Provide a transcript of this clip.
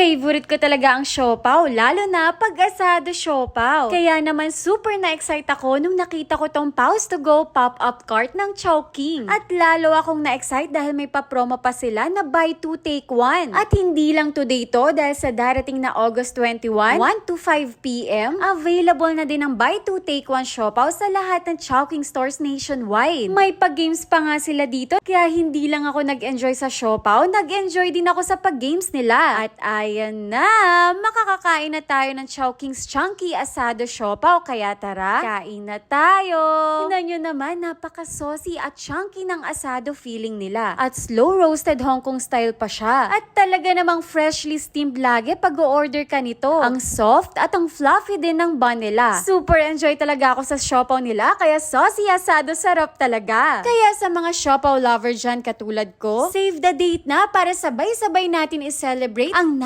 Favorite ko talaga ang siopaw, lalo na pag asado siopaw. Kaya naman super na-excite ako nung nakita ko tong Paws to Go pop-up cart ng Chowking. At lalo akong na-excite dahil may pa-promo pa sila na buy 2 take 1. At hindi lang today to, dahil sa darating na August 21, 1 to 5 p.m, available na din ang buy 2 take 1 siopaw sa lahat ng Chowking stores nationwide. May pag-games pa nga sila dito, kaya hindi lang ako nag-enjoy sa siopaw, nag-enjoy din ako sa pag-games nila. At ayan na, makakakain na tayo ng Chowking's Chunky Asado Siopaw, kaya tara, kain na tayo! Tingnan nyo naman, napaka-saucy at chunky ng asado feeling nila. At slow-roasted Hong Kong style pa siya. At talaga namang freshly steamed lagi pag o-order ka nito. Ang soft at ang fluffy din ng bun nila. Super enjoy talaga ako sa siopaw nila, kaya saucy asado sarap talaga. Kaya sa mga siopaw lover dyan katulad ko, save the date na para sabay-sabay natin i-celebrate ang